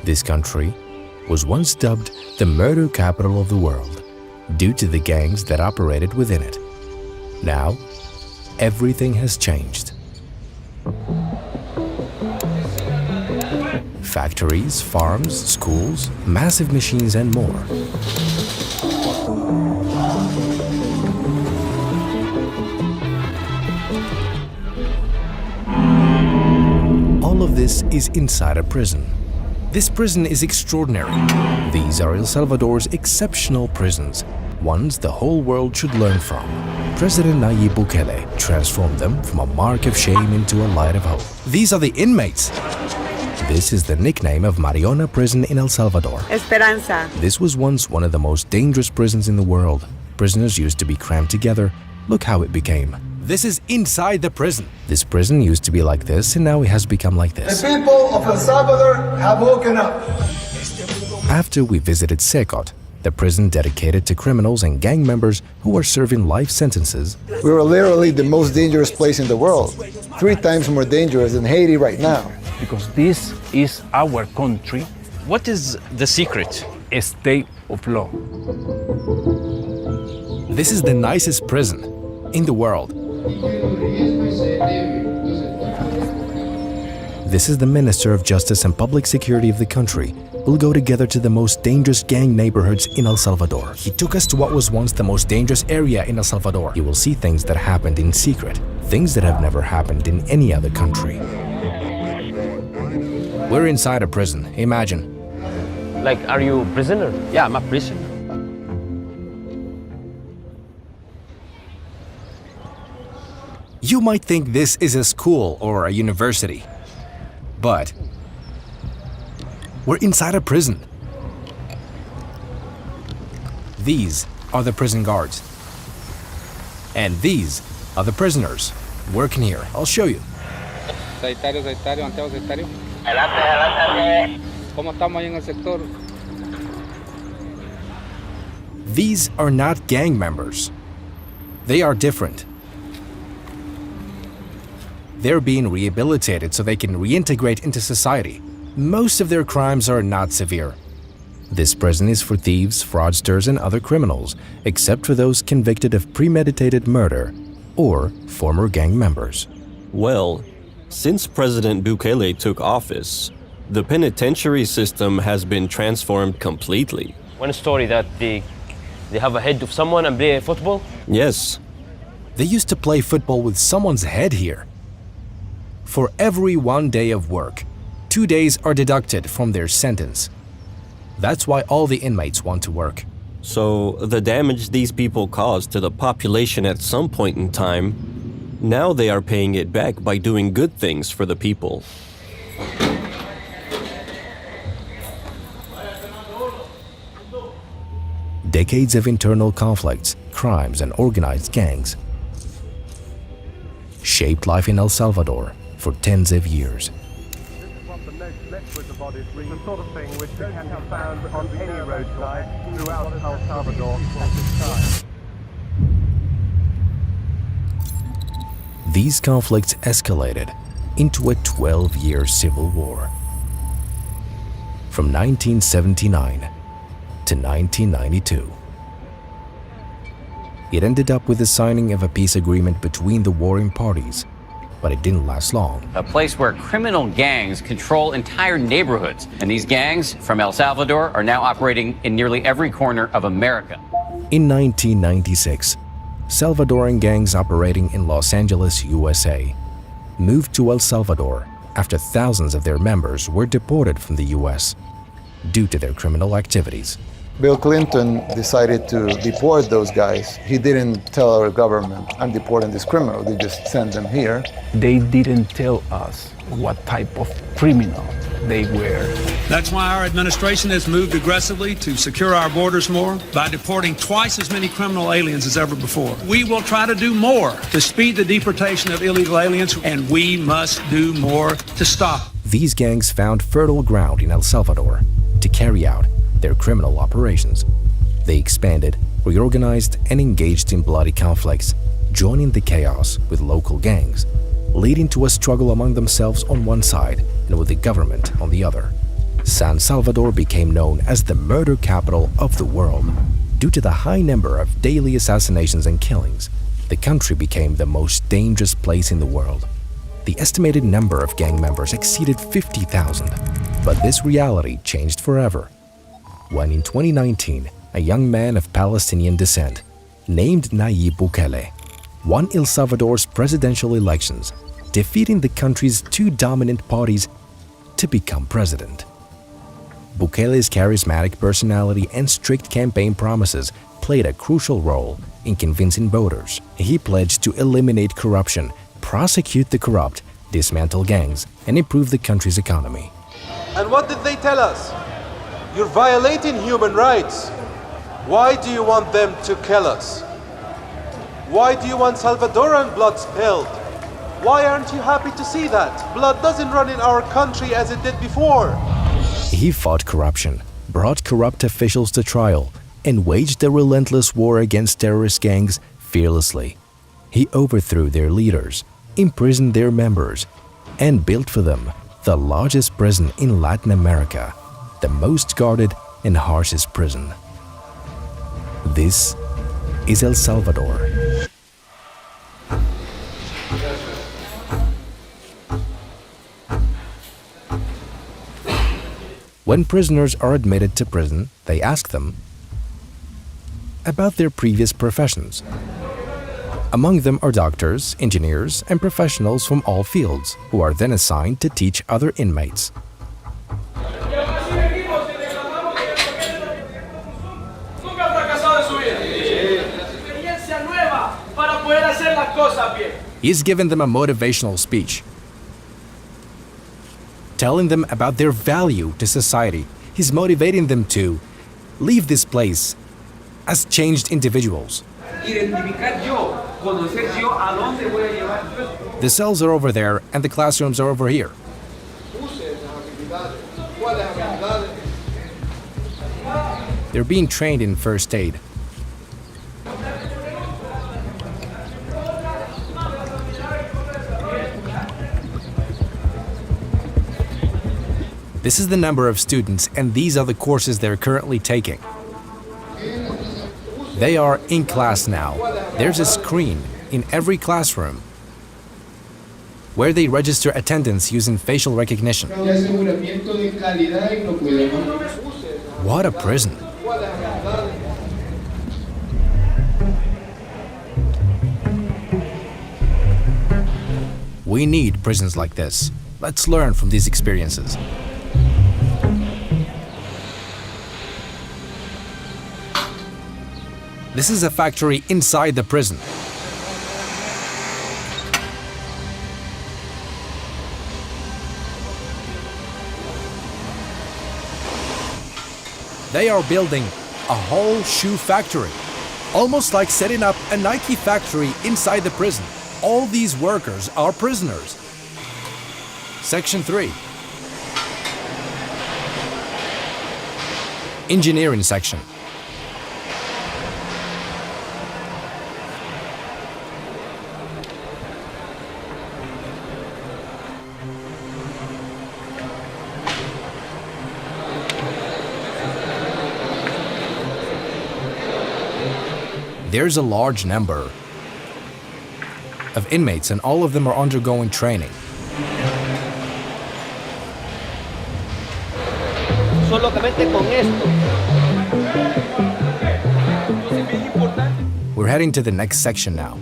This country was once dubbed the murder capital of the world due to the gangs that operated within it. Now, everything has changed. Factories, farms, schools, massive machines, and more. All of this is inside a prison. This prison is extraordinary. These are El Salvador's exceptional prisons, ones the whole world should learn from. President Nayib Bukele transformed them from a mark of shame into a light of hope. These are the inmates. This is the nickname of Mariona Prison in El Salvador. Esperanza. This was once one of the most dangerous prisons in the world. Prisoners used to be crammed together. Look how it became. This is inside the prison. This prison used to be like this, and now it has become like this. The people of El Salvador have woken up. After we visited CECOT, the prison dedicated to criminals and gang members who are serving life sentences, We were literally the most dangerous place in the world. 3 times more dangerous than Haiti right now. Because this is our country, What is the secret? a state of law. this is the nicest prison in the world. This is the Minister of Justice and Public Security of the country. We'll go together to the most dangerous gang neighborhoods in El Salvador. He took us to what was once the most dangerous area in El Salvador. You will see things that happened in secret, things that have never happened in any other country. We're inside a prison, imagine. Like, are you a prisoner? Yeah, I'm a prisoner. You might think this is a school or a university, but we're inside a prison. These are the prison guards. And these are the prisoners working here. I'll show you. Sanitario, Santiago Sanitario. ¿Cómo estamos ahí en el sector? These are not gang members. They are different. They're being rehabilitated so they can reintegrate into society. Most of their crimes are not severe. This prison is for thieves, fraudsters, and other criminals, except for those convicted of premeditated murder or former gang members. Well, since President Bukele took office, the penitentiary system has been transformed completely. One story that they have a head of someone and play football. Yes, They used to play football with someone's head here. For every 1 day of work, 2 days are deducted from their sentence. That's why all the inmates want to work. so the damage these people caused to the population at some point in time, now they are paying it back by doing good things for the people. Decades of internal conflicts, crimes, and organized gangs shaped life in El Salvador for tens of years. The sort of thing which can be found on any roadside throughout El Salvador at this time. These conflicts escalated into a 12-year civil war. From 1979 to 1992. It ended up with the signing of a peace agreement between the warring parties, but it didn't last long. A place where criminal gangs control entire neighborhoods. And these gangs from El Salvador are now operating in nearly every corner of America. In 1996, Salvadoran gangs operating in Los Angeles, USA, moved to El Salvador after thousands of their members were deported from the US due to their criminal activities. Bill Clinton decided to deport those guys. He didn't tell our government, I'm deporting this criminal. They just sent them here. They didn't tell us what type of criminal they were. That's why our administration has moved aggressively to secure our borders more by deporting twice as many criminal aliens as ever before. We will try to do more to speed the deportation of illegal aliens, and we must do more to stop. These gangs found fertile ground in El Salvador to carry out their criminal operations. They expanded, reorganized, and engaged in bloody conflicts, joining the chaos with local gangs, leading to a struggle among themselves on one side and with the government on the other. San Salvador became known as the murder capital of the world. Due to the high number of daily assassinations and killings, the country became the most dangerous place in the world. The estimated number of gang members exceeded 50,000, but this reality changed forever when in 2019, a young man of Palestinian descent, named Nayib Bukele, won El Salvador's presidential elections, defeating the country's two dominant parties to become president. Bukele's charismatic personality and strict campaign promises played a crucial role in convincing voters. He pledged to eliminate corruption, prosecute the corrupt, dismantle gangs, and improve the country's economy. And what did they tell us? You're violating human rights. Why do you want them to kill us? Why do you want Salvadoran blood spilled? Why aren't you happy to see that? Blood doesn't run in our country as it did before. He fought corruption, brought corrupt officials to trial, and waged a relentless war against terrorist gangs fearlessly. He overthrew their leaders, imprisoned their members, and built for them the largest prison in Latin America, the most guarded and harshest prison. This is El Salvador. When prisoners are admitted to prison, they ask them about their previous professions. Among them are doctors, engineers, and professionals from all fields, who are then assigned to teach other inmates. He's given them a motivational speech, telling them about their value to society. He's motivating them to leave this place as changed individuals. The cells are over there and the classrooms are over here. They're being trained in first aid. This is the number of students, and these are the courses they're currently taking. They are in class now. There's a screen in every classroom where they register attendance using facial recognition. What a prison! We need prisons like this. Let's learn from these experiences. This is a factory inside the prison. They are building a whole shoe factory, almost like setting up a Nike factory inside the prison. All these workers are prisoners. Section 3. Engineering section. There's a large number of inmates, and all of them are undergoing training. We're heading to the next section now.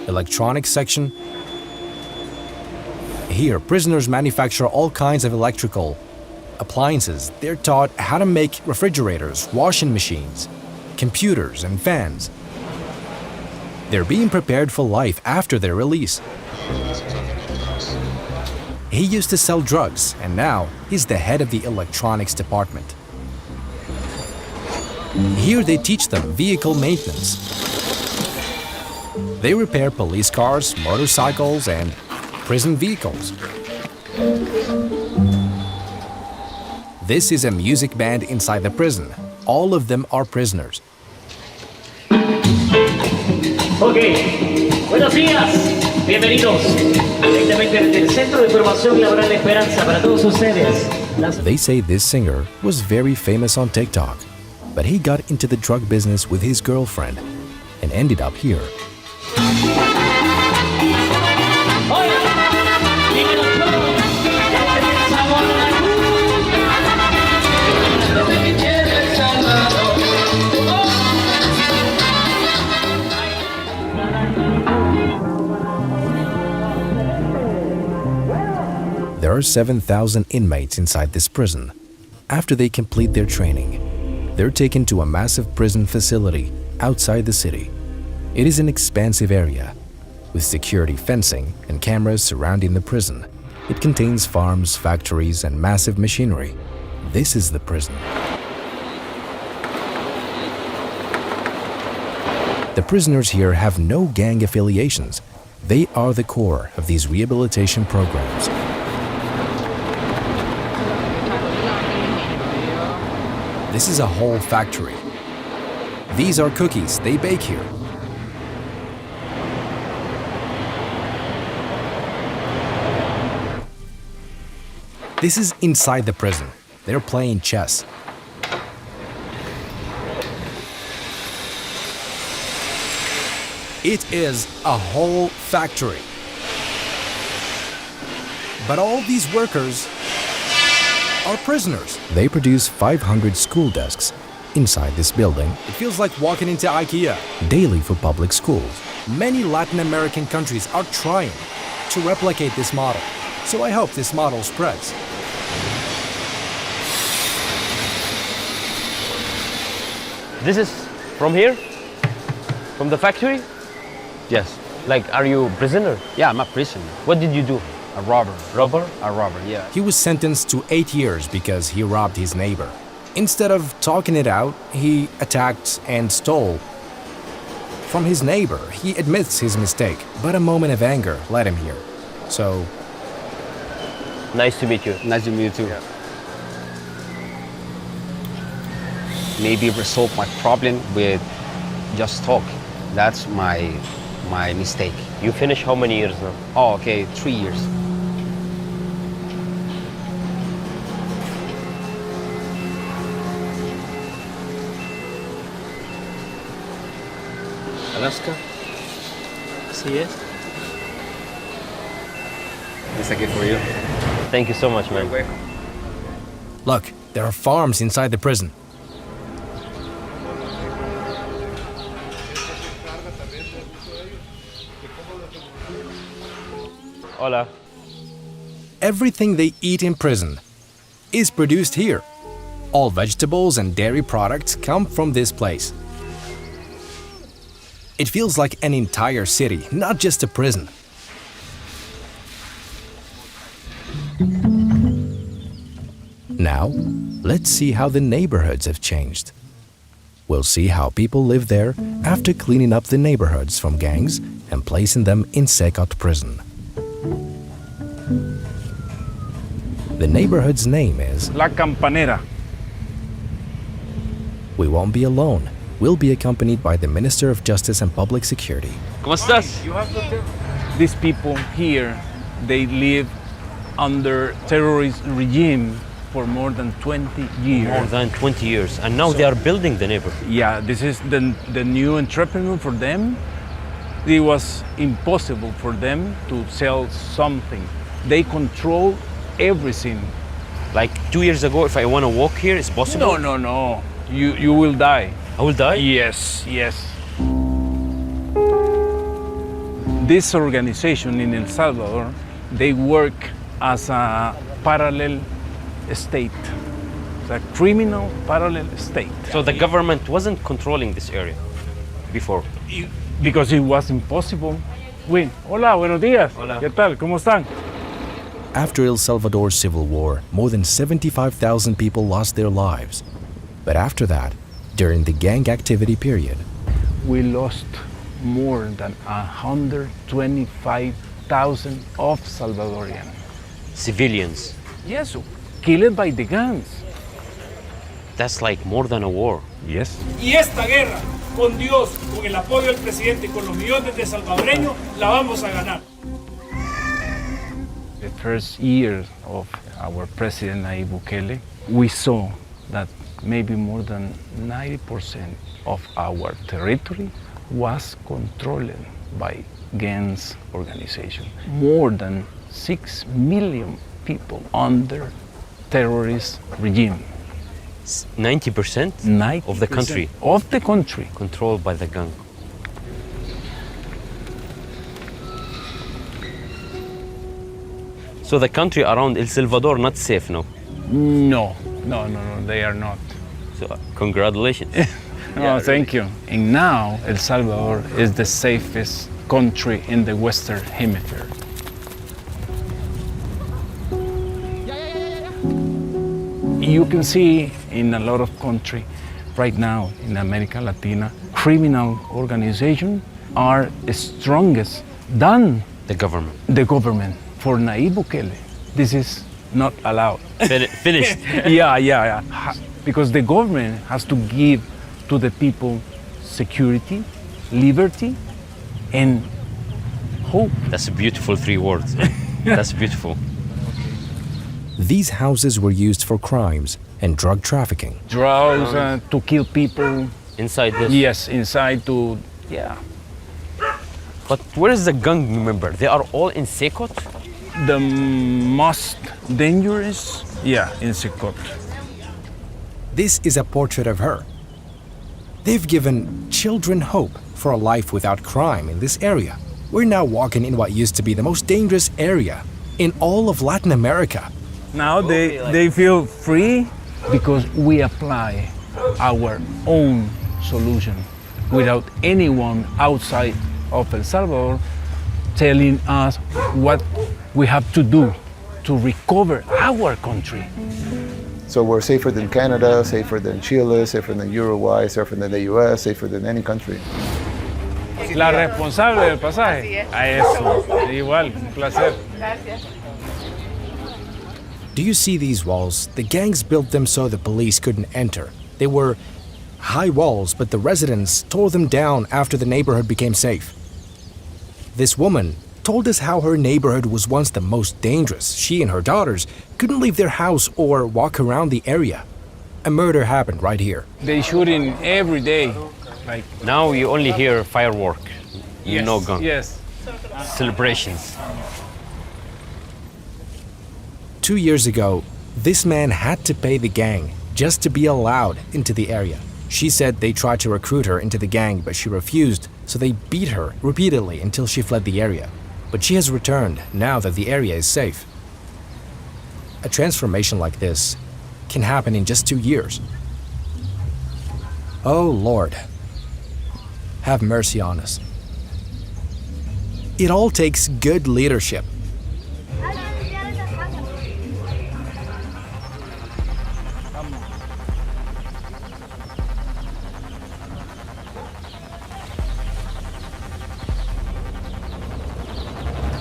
Electronics section. Here, prisoners manufacture all kinds of electrical appliances. They're taught how to make refrigerators, washing machines, computers, and fans. They're being prepared for life after their release. He used to sell drugs, and now he's the head of the electronics department. Here they teach them vehicle maintenance. They repair police cars, motorcycles, and prison vehicles. This is a music band inside the prison. All of them are prisoners. Okay, buenos días, bienvenidos directamente desde el Centro de Formación Laboral de Esperanza para todos ustedes. They say this singer was very famous on TikTok, but he got into the drug business with his girlfriend and ended up here. There are 7,000 inmates inside this prison. After they complete their training, they're taken to a massive prison facility outside the city. It is an expansive area with security fencing and cameras surrounding the prison. It contains farms, factories, and massive machinery. This is the prison. The prisoners here have no gang affiliations. They are the core of these rehabilitation programs. This is a whole factory. These are cookies they bake here. This is inside the prison. They're playing chess. It is a whole factory. But all these workers are prisoners. They produce 500 school desks inside this building. It feels like walking into IKEA. Daily for public schools. Many Latin American countries are trying to replicate this model. So I hope this model spreads. This is from here? From the factory? Yes. Like, are you a prisoner? Yeah, I'm a prisoner. What did you do? A robber. Robber? A robber, yeah. He was sentenced to 8 years because he robbed his neighbor. Instead of talking it out, he attacked and stole from his neighbor. He admits his mistake, but a moment of anger led him here. So, Nice to meet you. Nice to meet you too. Maybe resolve my problem with just talk. That's my mistake. You finish how many years now? Oh, okay, 3 years. Alaska. Así es. It's a gift for you. Thank you so much, man. look, there are farms inside the prison. Hola. Everything they eat in prison is produced here. All vegetables and dairy products come from this place. It feels like an entire city, not just a prison. Now, let's see how the neighborhoods have changed. We'll see how people live there after cleaning up the neighborhoods from gangs and placing them in CECOT prison. The neighborhood's name is La Campanera. We won't be alone. We'll be accompanied by the Minister of Justice and Public Security. ¿Cómo estás? These people here, they live under terrorist regime for more than 20 years. More than 20 years. And now they are building the neighborhood. Yeah, this is the new entrepreneur for them. It was impossible for them to sell something. They control everything. Like 2 years ago, if I want to walk here, it's possible? No. You will die. I will die? Yes. This organization in El Salvador, they work as a parallel state. It's a criminal parallel state. So the government wasn't controlling this area before? Because it was impossible. Hola, buenos días. Hola. ¿Qué tal? ¿Cómo están? After El Salvador's civil war, more than 75,000 people lost their lives. But after that, during the gang activity period, We lost more than 125,000 of Salvadorians. civilians. Yes, killed by the guns. That's like more than a war. Yes. Y esta guerra, con Dios, con el apoyo del presidente y con los millones de salvadoreños, la vamos a ganar. The first year of our president Nayib Bukele, we saw that maybe more than 90% of our territory was controlled by gangs organization. More than 6 million people under terrorist regime. 90%? 90% of the country? Of the country. Controlled by the gang. So the country around El Salvador not safe now? No, they are not. So congratulations. No, thank you. And now El Salvador is the safest country in the Western Hemisphere. You can see in a lot of countries right now in America Latina, criminal organizations are strongest than the government. The government. For Nayib Bukele, this is not allowed. Finished. Yeah. Because the government has to give to the people security, liberty, and hope. That's beautiful 3 words. That's beautiful. These houses were used for crimes and drug trafficking. Drugs to kill people. Inside this? Yes, inside to, yeah. But where is the gang member? They are all in CECOT? The most dangerous, in CECOT. This is a portrait of her. They've given children hope for a life without crime in this area. We're now walking in what used to be the most dangerous area in all of Latin America. Now they feel free because we apply our own solution without anyone outside of El Salvador telling us what we have to do to recover our country. So we're safer than Canada, safer than Chile, safer than Uruguay, safer than the US, safer than any country. La responsable del pasaje. A eso. Igual, un placer. Gracias. Do you see these walls? The gangs built them so the police couldn't enter. They were high walls, but the residents tore them down after the neighborhood became safe. This woman told us how her neighborhood was once the most dangerous. She and her daughters couldn't leave their house or walk around the area. A murder happened right here. They shooting every day. Like now you only hear firework. Yes, no gun. Yes. Celebrations. 2 years ago, this man had to pay the gang just to be allowed into the area. She said they tried to recruit her into the gang, but she refused, so they beat her repeatedly until she fled the area. But she has returned now that the area is safe. A transformation like this can happen in just 2 years. Oh Lord, have mercy on us. It all takes good leadership.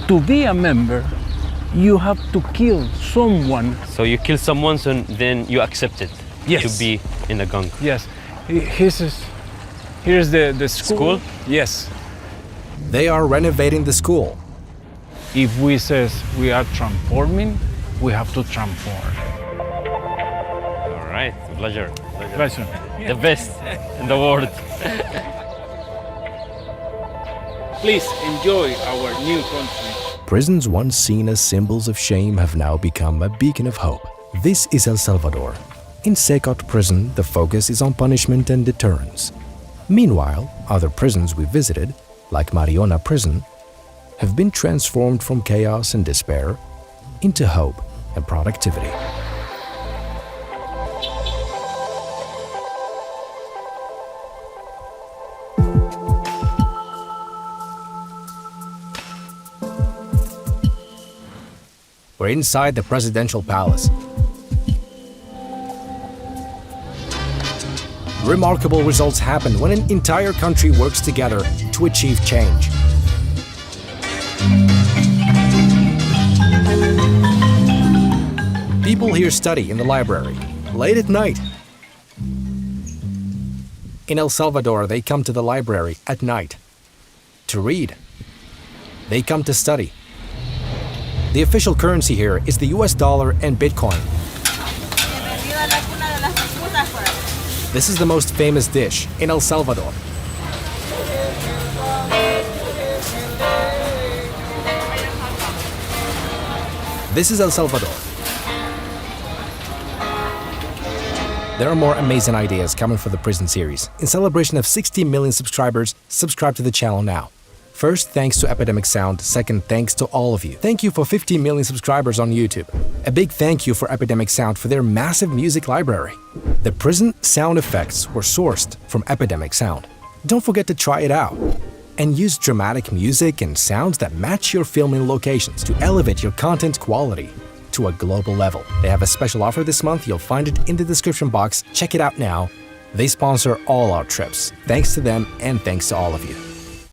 To be a member, you have to kill someone. So you kill someone, so then you accept it to be in the gang. Yes. Here's the school. Yes. They are renovating the school. If we says we are transforming, we have to transform. All right, pleasure. Pleasure. The best in the world. Please enjoy our new country. Prisons once seen as symbols of shame have now become a beacon of hope. This is El Salvador. In CECOT prison, the focus is on punishment and deterrence. Meanwhile, other prisons we visited, like Mariona Prison, have been transformed from chaos and despair into hope and productivity. We're inside the presidential palace. Remarkable results happen when an entire country works together to achieve change. People here study in the library, late at night. In El Salvador, they come to the library at night to read. They come to study. The official currency here is the US dollar and Bitcoin. This is the most famous dish in El Salvador. This is El Salvador. There are more amazing ideas coming for the prison series. In celebration of 60 million subscribers, subscribe to the channel now. First, thanks to Epidemic Sound. Second, thanks to all of you. Thank you for 50 million subscribers on YouTube. A big thank you for Epidemic Sound for their massive music library. The prison sound effects were sourced from Epidemic Sound. Don't forget to try it out. And use dramatic music and sounds that match your filming locations to elevate your content quality to a global level. They have a special offer this month. You'll find it in the description box. Check it out now. They sponsor all our trips. Thanks to them and thanks to all of you.